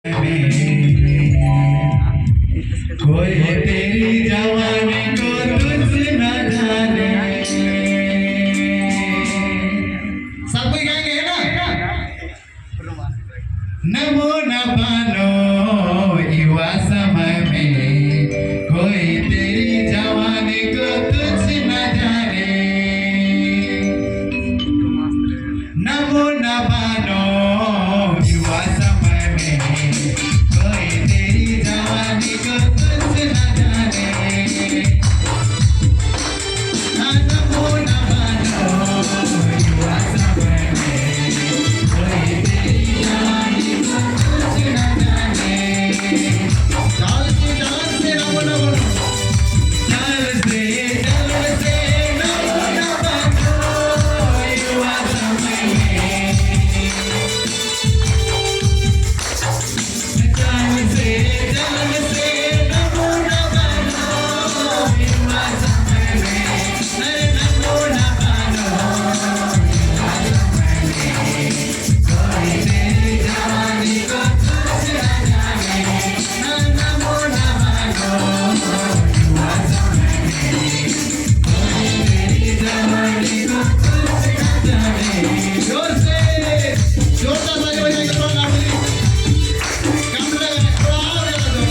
कोई तेरी जवानी को तुझ न जाने। सब कोई गाएंगे ना? नमो न मानो युवा समय में, कोई तेरी जवानी को तुझ न जाने। नमो न मानो युवा समय में, कोई तेरी जवानी को तुझ न जाने। नमो न मानो युवा समय में, कोई तेरी जवानी को तुझ न जाने। चाल से नमो न मानो, चाल से नमो न मानो युवा समय में। चाल से नमो न मानो युवा समय में। अरे नमो न मानो युवा समय में, कोई तेरी जवानी को तुझ न जाने। नमो न मानो युवा समय में, कोई तेरी जवानी को तुझ न जाने। जोर से जोरदार ताली बजाएंगे थोड़ा नाम कम लगा थोड़ा और लगा दो।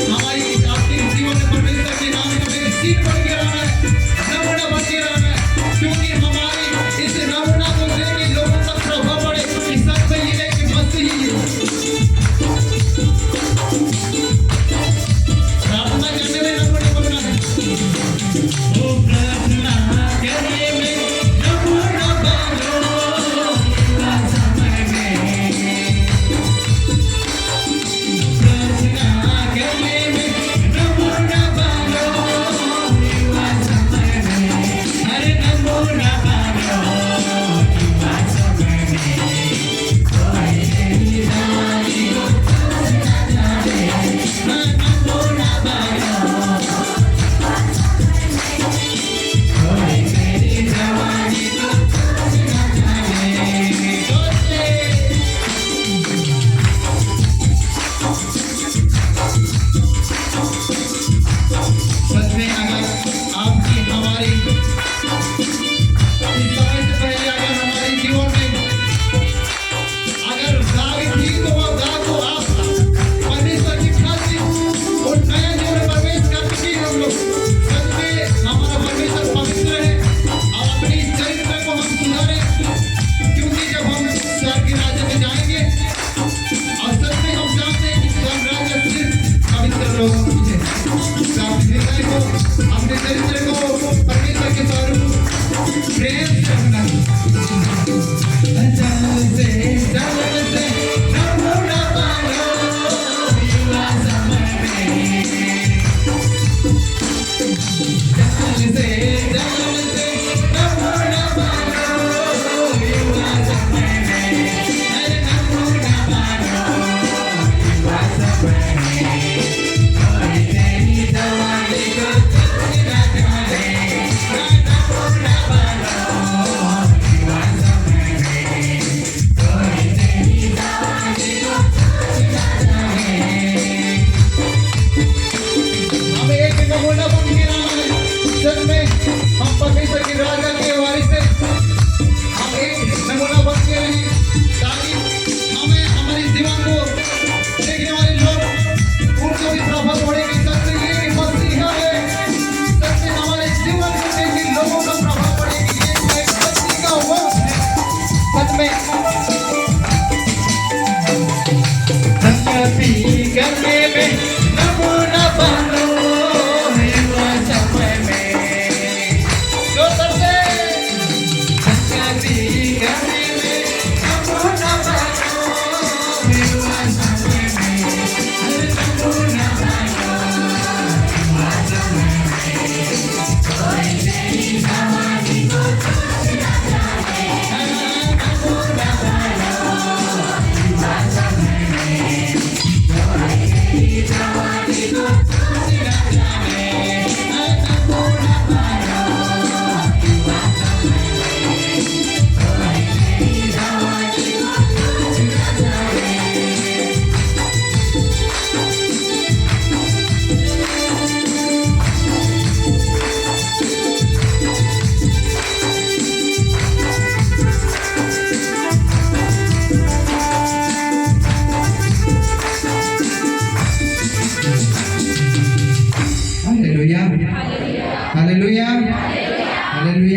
हमारी आपके जीवन में परमेश्वर के नाम का मेरे सीट बन के रहना है, नमूना बन के रहना है, क्योंकि हमारी इस नमूना को लेके लोगों तक प्रभाव पड़े कि सच में ये है कि मसीह ही है। प्रार्थना करने में नमूना बनना है। ओ प्रार्थना करने में नमूना बनो युवा समय में। प्रार्थना करने में नमूना बनो युवा समय में। अरे नमूना बनो युवा समय में, कोई तेरी जवानी को तुझ न जाने। नमूना बनो कोई तेरी जवानी को तुझ न जाने। दोस्ते सच में अगर आपकी हमारी इस समय से पहले अगर हमारे जीवन में अगर दाग थी तो वो दाग को आप परमेश्वर की खातिर और नया जीवन में प्रवेश कर चुके हैं हम लोग। सच में हमारा परमेश्वर पवित्र है और अपने इस चरित्र को हम सुधारें, क्योंकि जब हम स्वर्ग के राज्य में जाएंगे और सच में हम जानते हैं कि स्वर्ग राज्य सिर्फ पवित्र लोगों को है। तो अपने हृदय को अपने चरित्र को परमेश्वर के स्वरूप प्रेम से रखना। चल से नमो न मानो युवा समय में। चल से नमो न मानो युवा समय में। अरे नमो न मानो युवा समय में, कोई तेरी जवानी को तुझ न जाने। नमो न मानो युवा समय में, कोई तेरी जवानी को तुझ न जाने। हमें एक नमूना बन के रहना है। सच में हम परमेश्वर की राजा के वारिस हैं। हम एक नमूना बन के रहें ताकि हमें हमारे जीवन को देखने वाले लोग उनको भी प्रभाव पड़ेगी। सच में ये कि मसीह है। सच में हमारे जीवन को देखकर लोगों का प्रभाव पड़ेगी। ये एक मसीह का वक्त है। सच में संगति करने में नमूना बनो युवा समय में। जो करते संगति करने में नमूना बनो युवा समय में। अरे नमूना बनो युवा समय में, कोई तेरी जवानी को तुझ न जाने। नमूना हालेलुया हालेलुया हालेलुया.